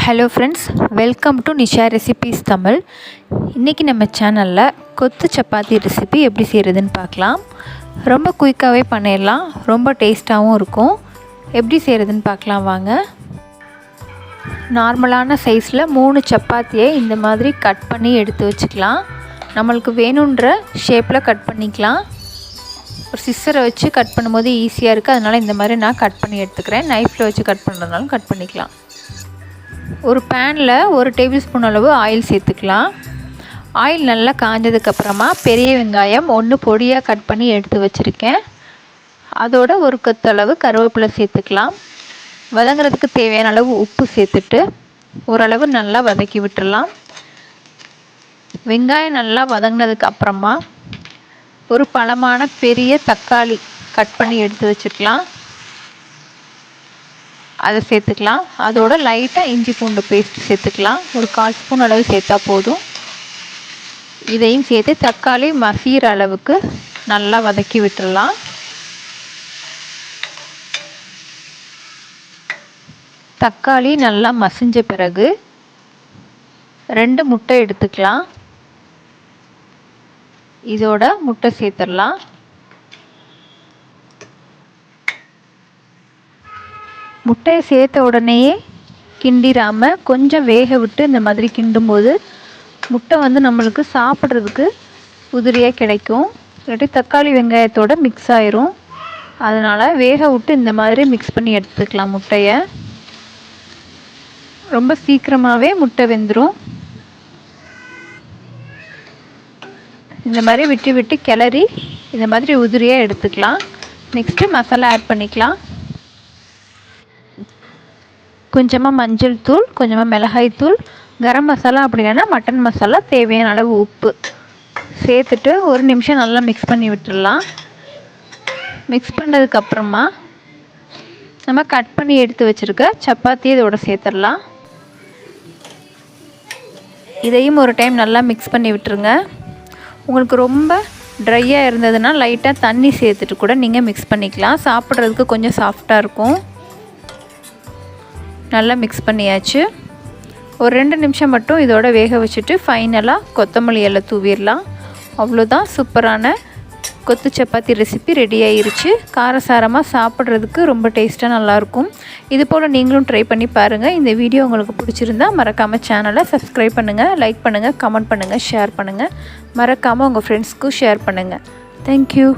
Hello friends, welcome to Nisha recipes Tamil. இன்றைக்கி நம்ம சேனலில் கொத்து சப்பாத்தி ரெசிபி எப்படி செய்கிறதுன்னு பார்க்கலாம். ரொம்ப குயிக்காகவே பண்ணிடலாம், ரொம்ப டேஸ்ட்டாகவும் இருக்கும். எப்படி செய்கிறதுன்னு பார்க்கலாம் வாங்க. நார்மலான சைஸில் 3 சப்பாத்தியை இந்த மாதிரி கட் பண்ணி எடுத்து வச்சுக்கலாம். நம்மளுக்கு வேணுன்ற ஷேப்பில் கட் பண்ணிக்கலாம். ஒரு சிஸ்ஸரை வச்சு கட் பண்ணும்போது ஈஸியாக இருக்குது, அதனால் இந்த மாதிரி நான் கட் பண்ணி எடுத்துக்கிறேன். நைஃப்பில் வச்சு கட் பண்ணுறதுனாலும் கட் பண்ணிக்கலாம். ஒரு பேனில் 1 டேபிள் ஸ்பூன் அளவு ஆயில் சேர்த்துக்கலாம். ஆயில் நல்லா காஞ்சதுக்கப்புறமா பெரிய வெங்காயம் 1 பொடியாக கட் பண்ணி எடுத்து வச்சுருக்கேன். அதோட ஒரு கொத்தளவு கருவேப்பிலை சேர்த்துக்கலாம். வதங்குறதுக்கு தேவையான அளவு உப்பு சேர்த்துட்டு ஓரளவு நல்லா வதக்கி விட்டுடலாம். வெங்காயம் நல்லா வதங்கினதுக்கு அப்புறமா ஒரு பழமான பெரிய தக்காளி கட் பண்ணி எடுத்து வச்சுக்கலாம். அதை சேர்த்துக்கலாம். அதோட லைட்டாக இஞ்சி பூண்டு பேஸ்ட் சேர்த்துக்கலாம். ஒரு 1/4 ஸ்பூன் அளவு சேர்த்தா போதும். இதையும் சேர்த்து தக்காளி மசிகிற அளவுக்கு நல்லா வதக்கி விட்டுடலாம். தக்காளி நல்லா மசிஞ்ச பிறகு 2 முட்டை எடுத்துக்கலாம். இதோட முட்டை சேர்த்துடலாம். முட்டையை சேர்த்த உடனேயே கிண்டிடாமல் கொஞ்சம் வேக விட்டு இந்த மாதிரி கிண்டும்போது முட்டை நம்மளுக்கு சாப்பிட்றதுக்கு உதிரியாக கிடைக்கும். இல்லாட்டி தக்காளி வெங்காயத்தோடு மிக்ஸ் ஆயிரும். அதனால் வேக விட்டு இந்த மாதிரி மிக்ஸ் பண்ணி எடுத்துக்கலாம். முட்டையை ரொம்ப சீக்கிரமாகவே முட்டை வெந்துடும். இந்த மாதிரி விட்டு விட்டு கிளறி இந்த மாதிரி உதிரியாக எடுத்துக்கலாம். நெக்ஸ்ட்டு மசாலா ஆட் பண்ணிக்கலாம். கொஞ்சமாக மஞ்சள் தூள், கொஞ்சமாக மிளகாய் தூள், கரம் மசாலா, அப்படி இல்லைன்னா மட்டன் மசாலா, தேவையான அளவு உப்பு சேர்த்துட்டு 1 நிமிஷம் நல்லா மிக்ஸ் பண்ணி விட்டுடலாம். மிக்ஸ் பண்ணதுக்கப்புறமா நம்ம கட் பண்ணி எடுத்து வச்சுருக்க சப்பாத்தி இதோட சேர்த்துடலாம். இதையும் ஒரு டைம் நல்லா மிக்ஸ் பண்ணி விட்டுருங்க. உங்களுக்கு ரொம்ப ட்ரையாக இருந்ததுன்னா லைட்டாக தண்ணி சேர்த்துட்டு கூட நீங்கள் மிக்ஸ் பண்ணிக்கலாம். சாப்பிட்றதுக்கு கொஞ்சம் சாஃப்டாக இருக்கும். நல்லா மிக்ஸ் பண்ணியாச்சு. ஒரு 2 நிமிஷம் மட்டும் இதோட வேக வச்சுட்டு ஃபைனலாக கொத்தமல்லி எல்லாம் தூவிடலாம். அவ்வளோதான், சூப்பரான கொத்து சப்பாத்தி ரெசிபி ரெடி ஆயிருச்சு. காரசாரமாக சாப்பிட்றதுக்கு ரொம்ப டேஸ்ட்டாக நல்லாயிருக்கும். இது போல் நீங்களும் ட்ரை பண்ணி பாருங்கள். இந்த வீடியோ உங்களுக்கு பிடிச்சிருந்தா மறக்காமல் சேனலை சப்ஸ்கிரைப் பண்ணுங்கள், லைக் பண்ணுங்கள், கமெண்ட் பண்ணுங்கள், ஷேர் பண்ணுங்கள். மறக்காமல் உங்கள் ஃப்ரெண்ட்ஸ்க்கும் ஷேர் பண்ணுங்கள். தேங்க்யூ.